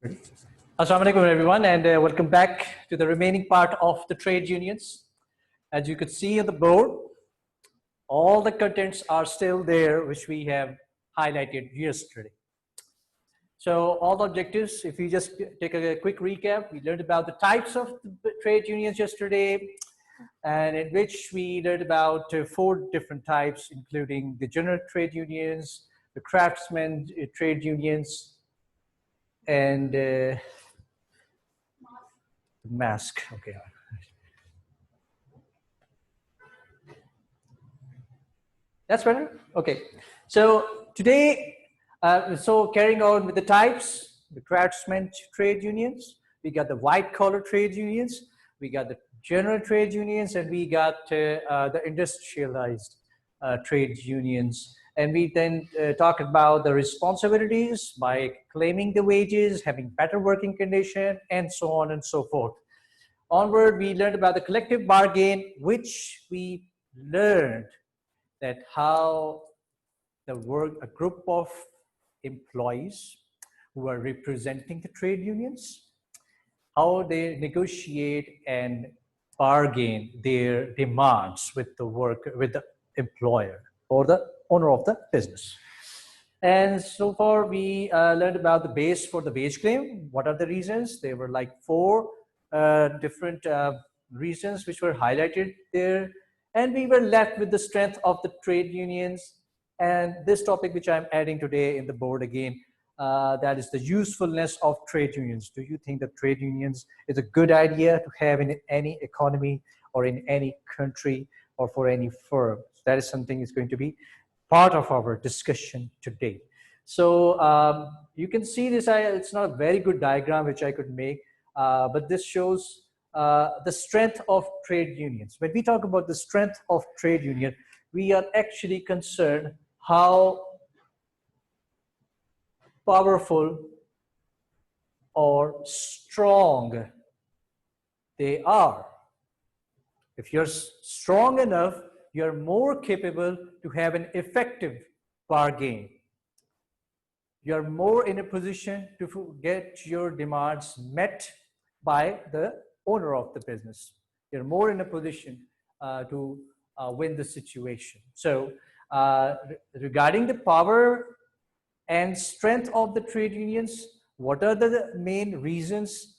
Assalamu alaikum everyone, and welcome back to the remaining part of the trade unions. As you could see on the board, all the contents are still there which we have highlighted yesterday. So all the objectives, if you just take a quick recap, we learned about the types of the trade unions yesterday, and in which we learned about 4 different types, including the general trade unions, the craftsmen trade unions, and mask. Okay. That's better? Okay. So today, carrying on with the types, the craftsmen trade unions, we got the white collar trade unions, we got the general trade unions, and we got the industrialized trade unions. And we then talk about the responsibilities by claiming the wages, having better working condition, and so on and so forth. Onward, we learned about the collective bargain, which we learned that how a group of employees who are representing the trade unions, how they negotiate and bargain their demands with the employer or the owner of the business. And so far we learned about the base for the wage claim. What are the reasons? There were like 4 different reasons which were highlighted there. And we were left with the strength of the trade unions. And this topic which I'm adding today in the board again, that is the usefulness of trade unions. Do you think that trade unions is a good idea to have in any economy or in any country or for any firm? That is something that's going to be part of our discussion today. So you can see this, it's not a very good diagram which I could make, but this shows the strength of trade unions. When we talk about the strength of trade union, we are actually concerned how powerful or strong they are. If you're strong enough, you're more capable to have an effective bargain. You're more in a position to get your demands met by the owner of the business. You're more in a position to win the situation. So regarding the power and strength of the trade unions, what are the main reasons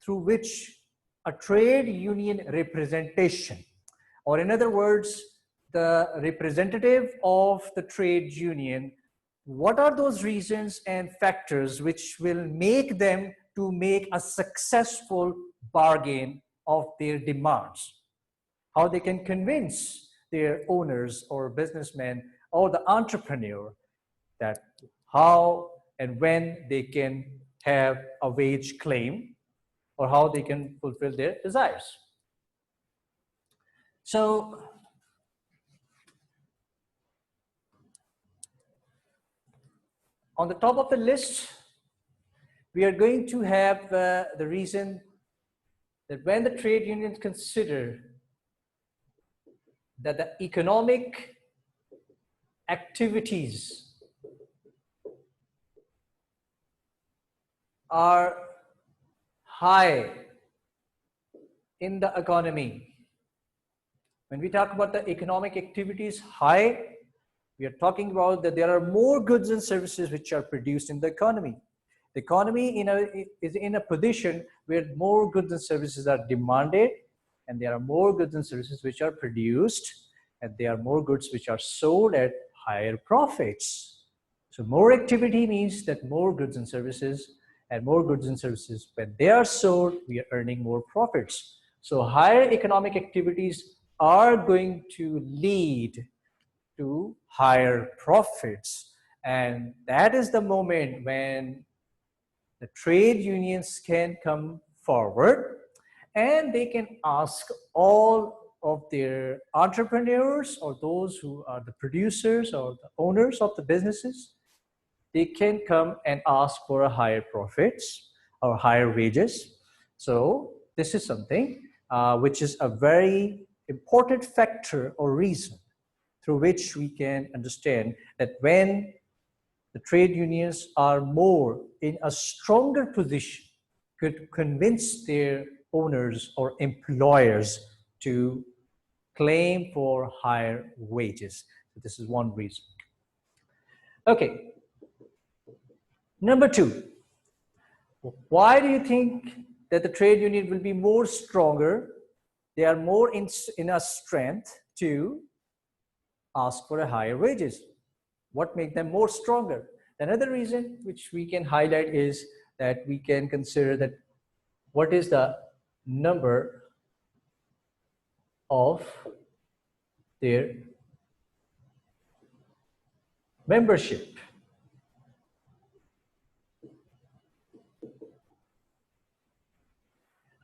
through which a trade union representation, or in other words, the representative of the trade union, what are those reasons and factors which will make them to make a successful bargain of their demands? How they can convince their owners or businessmen or the entrepreneur that how and when they can have a wage claim or how they can fulfill their desires. So on the top of the list, we are going to have the reason that when the trade unions consider that the economic activities are high in the economy. When we talk about the economic activities high, we are talking about that there are more goods and services which are produced in the economy. The economy is in a position where more goods and services are demanded, and there are more goods and services which are produced, and there are more goods which are sold at higher profits. So more activity means that more goods and services, and more goods and services, when they are sold, we are earning more profits. So higher economic activities are going to lead to higher profits. And that is the moment when the trade unions can come forward and they can ask all of their entrepreneurs or those who are the producers or the owners of the businesses, they can come and ask for a higher profits or higher wages. So this is something which is a very important factor or reason through which we can understand that when the trade unions are more in a stronger position, could convince their owners or employers to claim for higher wages. So this is one reason. Okay, number two, why do you think that the trade union will be more stronger? They are more in a strength to ask for a higher wages. What makes them more stronger? Another reason which we can highlight is that we can consider that what is the number of their membership.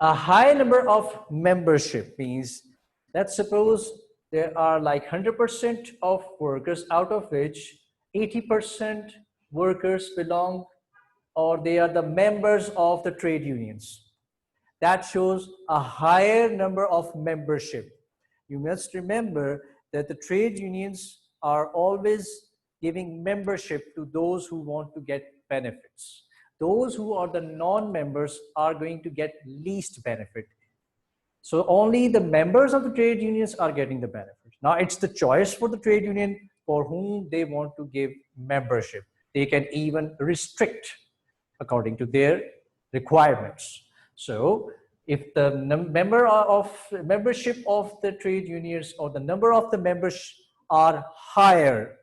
A high number of membership means, let's suppose there are like 100% of workers, out of which 80% workers belong or they are the members of the trade unions. That shows a higher number of membership. You must remember that the trade unions are always giving membership to those who want to get benefits. Those who are the non-members are going to get least benefit. So only the members of the trade unions are getting the benefit. Now it's the choice for the trade union for whom they want to give membership. They can even restrict according to their requirements. So if the membership of the trade unions or the number of the members are higher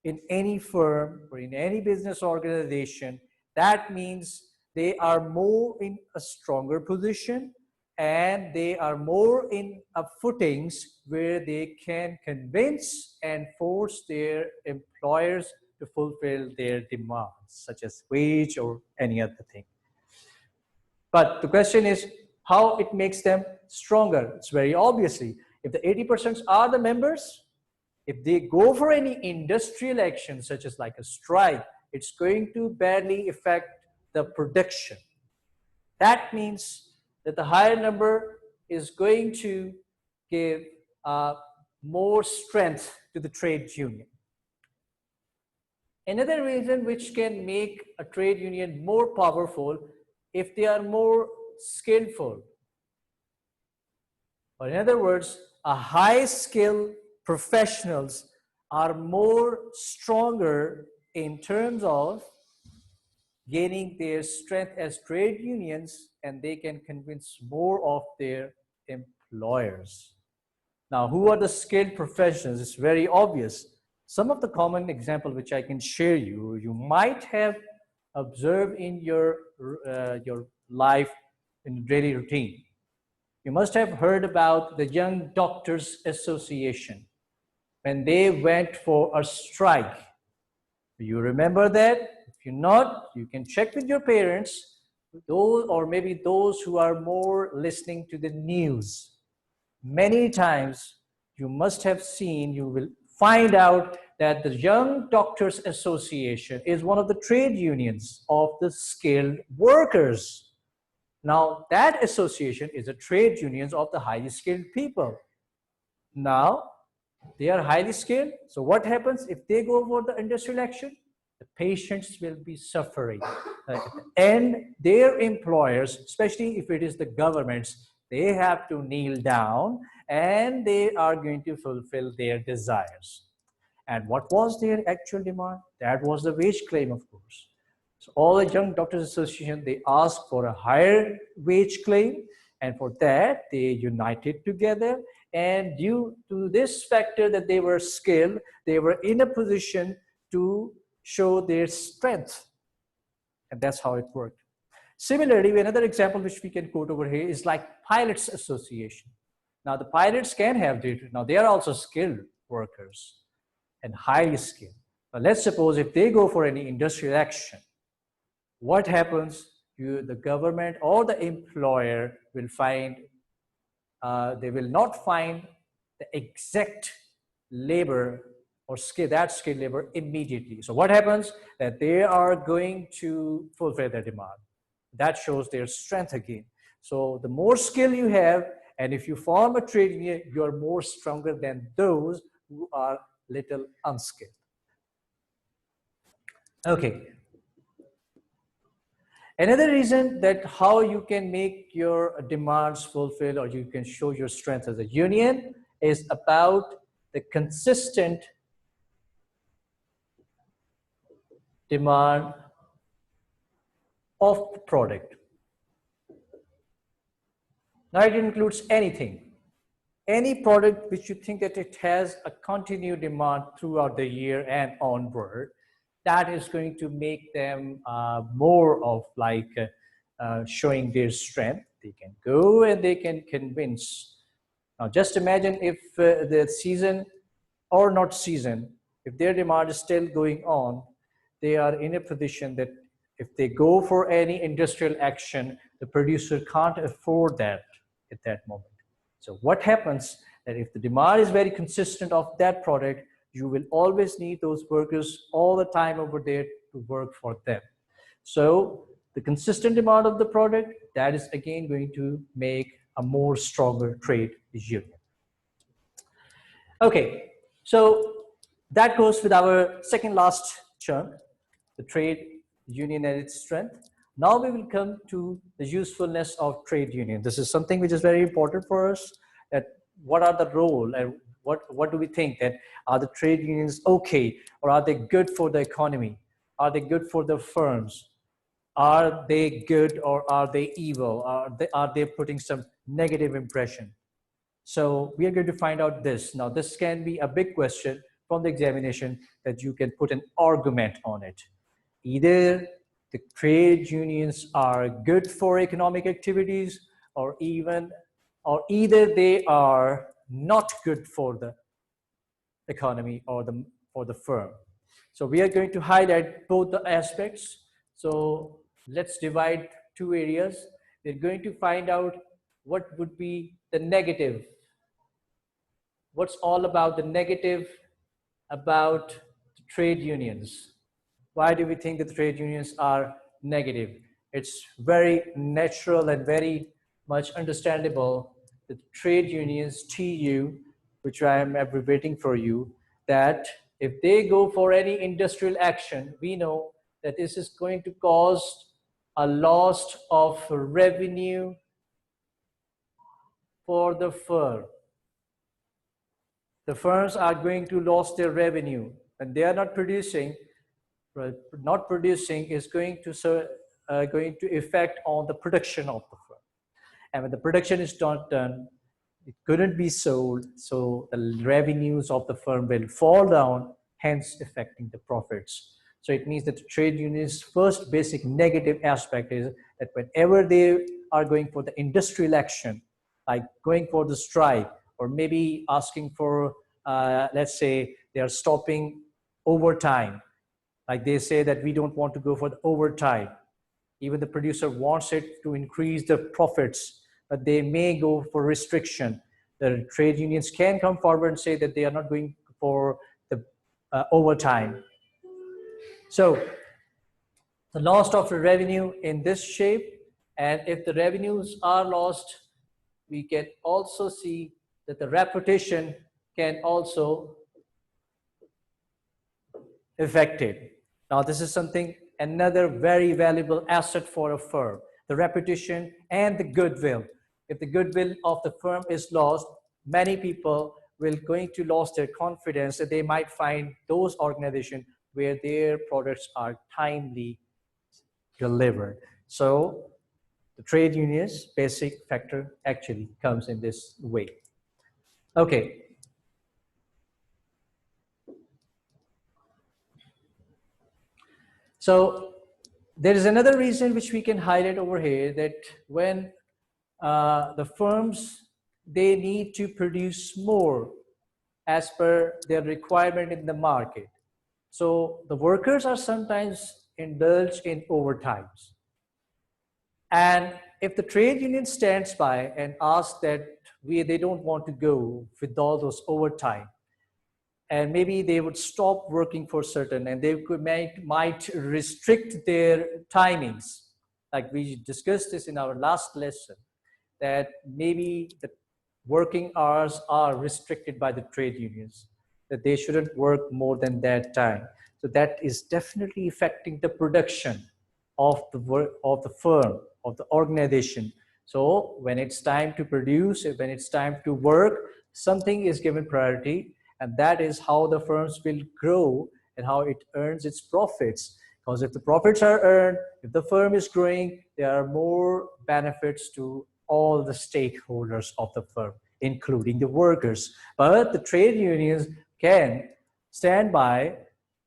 in any firm or in any business organization, that means they are more in a stronger position and they are more in a footings where they can convince and force their employers to fulfill their demands, such as wage or any other thing. But the question is how it makes them stronger. It's very obviously, if the 80% are the members, if they go for any industrial action, such as like a strike, it's going to badly affect the production. That means that the higher number is going to give more strength to the trade union. Another reason which can make a trade union more powerful, if they are more skillful. Or in other words, a high skill professionals are more stronger in terms of gaining their strength as trade unions, and they can convince more of their employers. Now, who are the skilled professionals? It's very obvious. Some of the common example which I can share you might have observed in your life in daily routine. You must have heard about the Young Doctors Association when they went for a strike. Do you remember that? If you're not, you can check with your parents, those or maybe those who are more listening to the news. Many times you must have seen, you will find out that the Young Doctors Association is one of the trade unions of the skilled workers. Now, that association is a trade unions of the highly skilled people. Now, they are highly skilled. So what happens if they go for the industrial action? The patients will be suffering. And their employers, especially if it is the governments, they have to kneel down and they are going to fulfill their desires. And what was their actual demand? That was the wage claim, of course. So all the Young Doctors Association, they asked for a higher wage claim, and for that they united together, and due to this factor that they were skilled, they were in a position to show their strength, and that's how it worked. Similarly, another example which we can quote over here is like Pilots Association. Now the pilots can have data. Now they are also skilled workers and highly skilled. But let's suppose if they go for any industrial action, what happens? The government or the employer will find, they will not find the exact labor or that skilled labor immediately. So what happens? That they are going to fulfill their demand. That shows their strength again. So the more skill you have, and if you form a trade union, you are more stronger than those who are little unskilled. Okay. Another reason that how you can make your demands fulfill or you can show your strength as a union is about the consistent demand of the product. Now it includes anything, any product which you think that it has a continued demand throughout the year and onward, that is going to make them more of like showing their strength. They can go and they can convince. Now just imagine if the season or not season, if their demand is still going on, they are in a position that if they go for any industrial action, the producer can't afford that at that moment. So what happens that if the demand is very consistent of that product, you will always need those workers all the time over there to work for them. So the consistent demand of the product, that is again going to make a more stronger trade union. Okay, so that goes with our second last chunk, the trade union and its strength. Now we will come to the usefulness of trade union. This is something which is very important for us, that what are the role and what do we think, that are the trade unions okay, or are they good for the economy? Are they good for the firms? Are they good or are they evil? Are they putting some negative impression? So we are going to find out this. Now, this can be a big question from the examination that you can put an argument on it. Either the trade unions are good for economic activities or either they are not good for the economy or for the firm. So we are going to highlight both the aspects. So let's divide two areas. We're going to find out what would be the negative. What's all about the negative about the trade unions? Why do we think that the trade unions are negative? It's very natural and very much understandable that trade unions, TU, which I am abbreviating for you, that if they go for any industrial action, we know that this is going to cause a loss of revenue for the firm. The firms are going to lose their revenue and they are not producing. Not producing is going to affect on the production of the firm. And when the production is not done, it couldn't be sold, so the revenues of the firm will fall down, hence affecting the profits. So it means that the trade union's first basic negative aspect is that whenever they are going for the industrial action, like going for the strike, or maybe asking for, let's say, they are stopping overtime. Like they say that we don't want to go for the overtime. Even the producer wants it to increase the profits, but they may go for restriction. The trade unions can come forward and say that they are not going for the overtime. So the loss of the revenue in this shape, and if the revenues are lost, we can also see that the reputation can also affect it. Now, this is something, another very valuable asset for a firm, the reputation and the goodwill. If the goodwill of the firm is lost, many people will going to lose their confidence that they might find those organizations where their products are timely delivered. So the trade union's basic factor actually comes in this way. Okay. So there is another reason which we can highlight over here, that when the firms, they need to produce more as per their requirement in the market. So the workers are sometimes indulged in overtimes. And if the trade union stands by and asks that they don't want to go with all those overtime, and maybe they would stop working for certain, and they might restrict their timings. Like we discussed this in our last lesson, that maybe the working hours are restricted by the trade unions, that they shouldn't work more than that time. So that is definitely affecting the production of the work of the firm, of the organization. So when it's time to produce, when it's time to work, something is given priority, and that is how the firms will grow and how it earns its profits. Because if the profits are earned, if the firm is growing, there are more benefits to all the stakeholders of the firm, including the workers. But the trade unions can stand by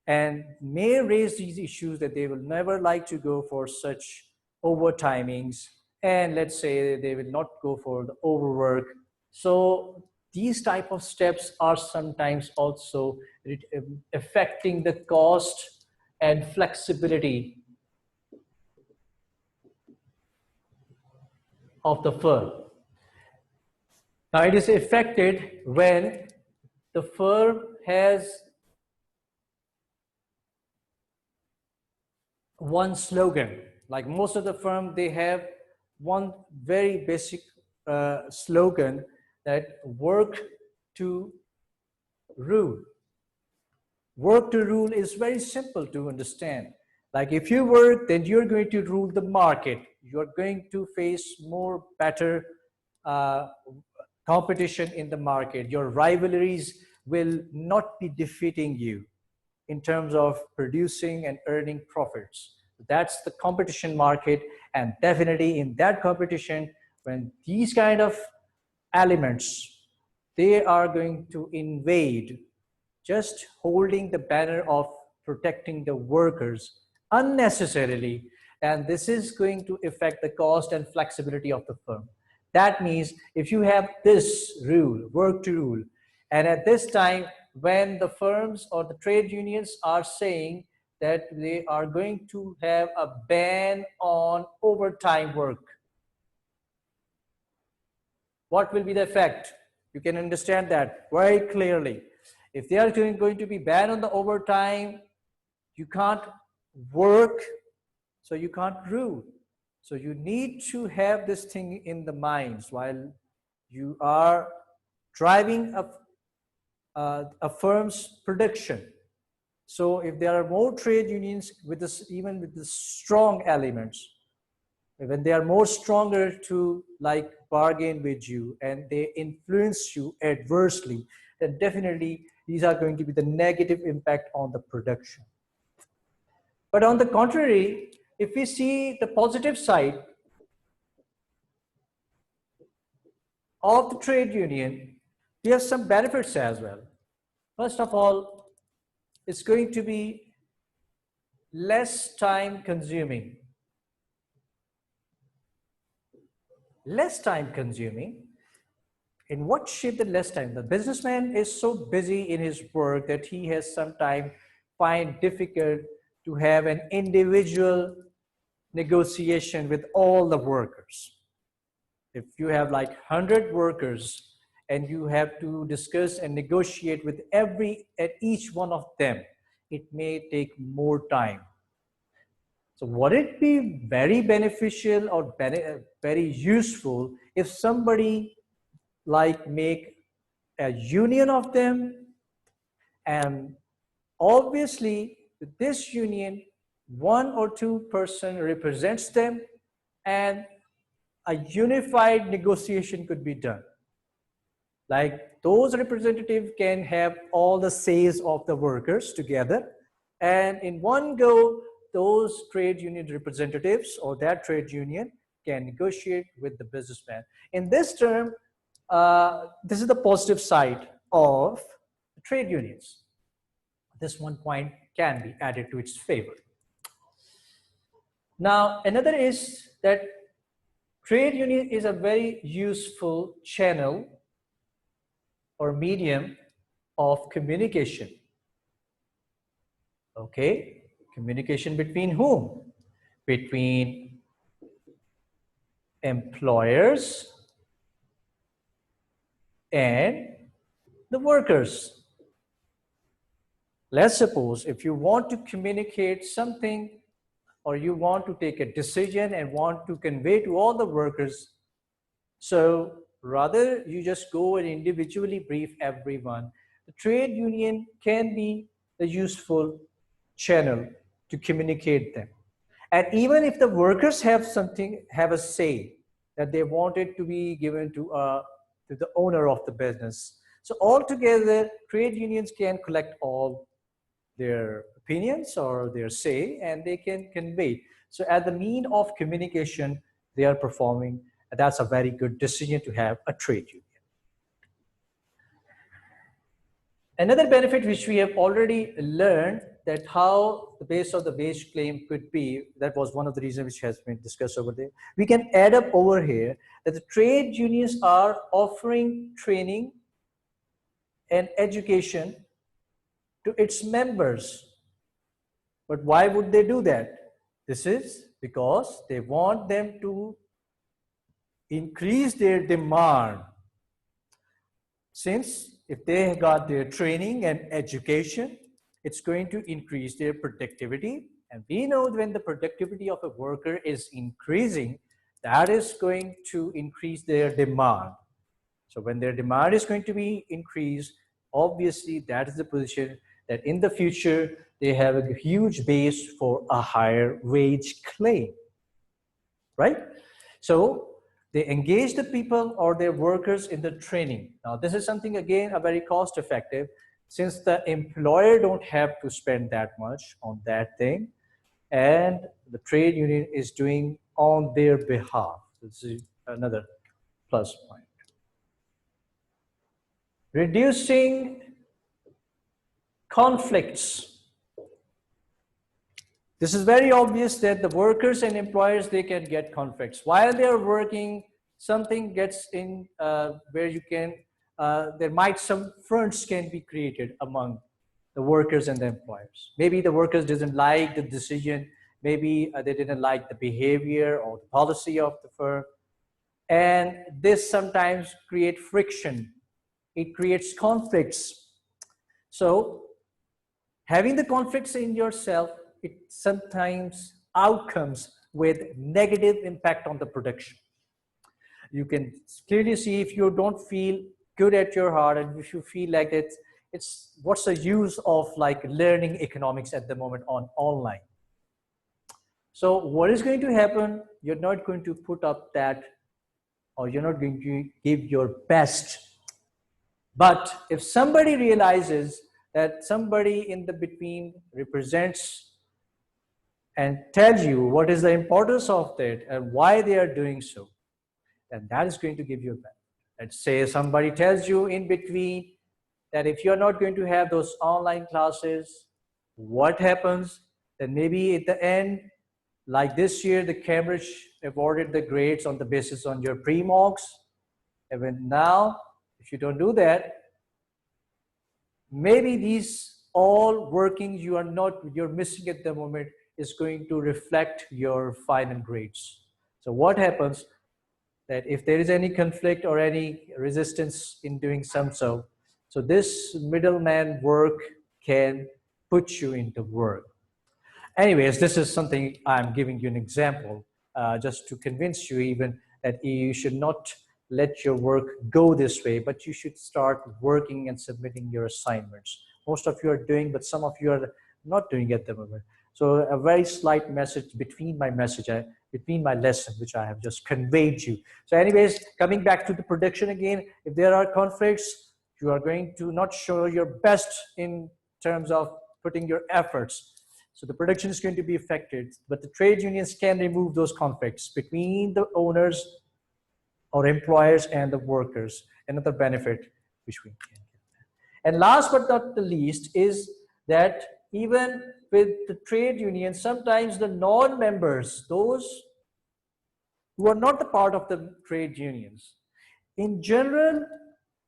and may raise these issues that they will never like to go for such overtimings, and let's say they will not go for the overwork. So these type of steps are sometimes also affecting the cost and flexibility of the firm. Now it is affected when the firm has one slogan. Like most of the firm, they have one very basic slogan, that work to rule. Work to rule is very simple to understand. Like if you work, then you're going to rule the market. You're going to face more better uh, competition in the market. Your rivalries will not be defeating you in terms of producing and earning profits. That's the competition market, and definitely in that competition, when these kind of elements, they are going to invade, just holding the banner of protecting the workers unnecessarily, and this is going to affect the cost and flexibility of the firm. That means if you have this rule, work to rule, and at this time when the firms or the trade unions are saying that they are going to have a ban on overtime work, what will be the effect? You can understand that very clearly. If they are going to be banned on the overtime, you can't work, so you can't rule. So you need to have this thing in the minds while you are driving a firm's production. So if there are more trade unions with this, even with the strong elements, when they are more stronger to like bargain with you and they influence you adversely, then definitely these are going to be the negative impact on the production. But on the contrary, if we see the positive side of the trade union, we have some benefits as well. First of all, it's going to be less time consuming. Less time consuming. In what shape the less time? The businessman is so busy in his work that he has sometimes find difficult to have an individual negotiation with all the workers. If you have like 100 workers and you have to discuss and negotiate with each one of them, it may take more time. So would it be very beneficial or very useful if somebody like make a union of them, and obviously this union, one or two person represents them, and a unified negotiation could be done. Like those representatives can have all the says of the workers together, and in one go, those trade union representatives or that trade union can negotiate with the businessman. In this term, this is the positive side of trade unions. This one point can be added to its favor. Now, another is that trade union is a very useful channel or medium of communication. Okay, communication between whom? Between employers and the workers. Let's suppose if you want to communicate something or you want to take a decision and want to convey to all the workers, so rather you just go and individually brief everyone. The trade union can be the useful channel to communicate them. And even if the workers have have a say that they want it to be given to the owner of the business. So altogether, trade unions can collect all their opinions or their say, and they can convey. So as the mean of communication, they are performing. That's a very good decision to have a trade union. Another benefit which we have already learned that how the base of the wage claim could be, that was one of the reasons which has been discussed over there. We can add up over here that the trade unions are offering training and education to its members. But why would they do that? This is because they want them to increase their demand. Since if they got their training and education, it's going to increase their productivity. And we know when the productivity of a worker is increasing, that is going to increase their demand. So when their demand is going to be increased, obviously that is the position that in the future, they have a huge base for a higher wage claim, right? So they engage the people or their workers in the training. Now, this is something, again, a very cost effective since the employer don't have to spend that much on that thing. And the trade union is doing on their behalf. This is another plus point. Reducing conflicts. This is very obvious that the workers and employers, they can get conflicts. While they're working, something gets in where you can, some fronts can be created among the workers and the employers. Maybe the workers didn't like the decision, maybe they didn't like the behavior or the policy of the firm. And this sometimes creates friction. It creates conflicts. So having the conflicts in yourself, it sometimes outcomes with negative impact on the production. You can clearly see if you don't feel good at your heart and if you feel like it's what's the use of like learning economics at the moment on online. So what is going to happen? You're not going to put up that, or you're not going to give your best. But if somebody realizes that somebody in the between represents and tells you what is the importance of that and why they are doing so, then that is going to give you a benefit. Let's say somebody tells you in between that if you're not going to have those online classes, what happens? Then maybe at the end, like this year, the Cambridge awarded the grades on the basis on your pre-mocks. And when now, if you don't do that, maybe these all workings you're missing at the moment is going to reflect your final grades. So what happens that if there is any conflict or any resistance in doing so this middleman work can put you into work. Anyways, this is something I'm giving you an example just to convince you even that you should not let your work go this way, but you should start working and submitting your assignments. Most of you are doing, but some of you are not doing at the moment. So a very slight message between my lesson, which I have just conveyed you. So anyways, coming back to the production again, if there are conflicts, you are going to not show your best in terms of putting your efforts. So the production is going to be affected, but the trade unions can remove those conflicts between the owners or employers and the workers. Another benefit which we can get. And last but not the least is that even with the trade union, sometimes the non-members, those who are not the part of the trade unions, in general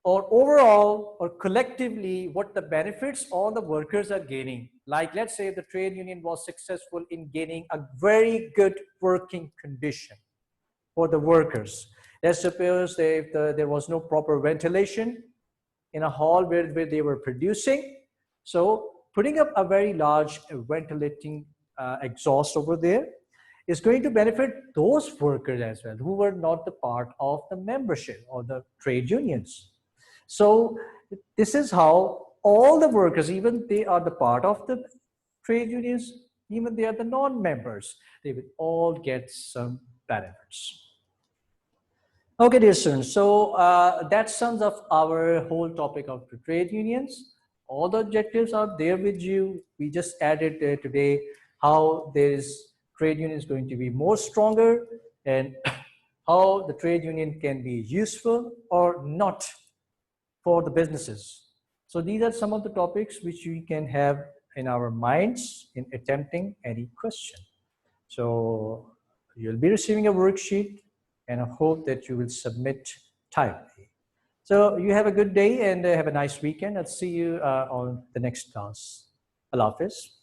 or overall or collectively, what the benefits all the workers are gaining, like let's say the trade union was successful in gaining a very good working condition for the workers. Let's suppose there was no proper ventilation in a hall where they were producing. So putting up a very large ventilating exhaust over there is going to benefit those workers as well who were not the part of the membership or the trade unions. So this is how all the workers, even they are the part of the trade unions, even they are the non-members, they will all get some benefits. Okay, dear students, so that sums up our whole topic of the trade unions. All the objectives are there with you. We just added today how this trade union is going to be more stronger and how the trade union can be useful or not for the businesses. So these are some of the topics which we can have in our minds in attempting any question. So you'll be receiving a worksheet and I hope that you will submit timely. So you have a good day and have a nice weekend. I'll see you on the next class. Allah Hafiz.